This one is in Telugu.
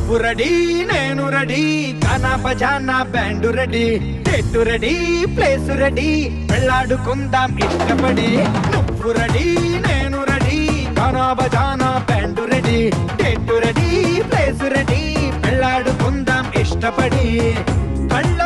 నువ్వు రెడీ నేను రెడీ గానా బజానా band ready date ready place ready వెళ్ళాడుకుందాం ఇష్టపడి నువ్వు రెడీ నేను రెడీ గానా బజానా band ready date ready place ready వెళ్ళాడుకుందాం ఇష్టపడి కళ్ళ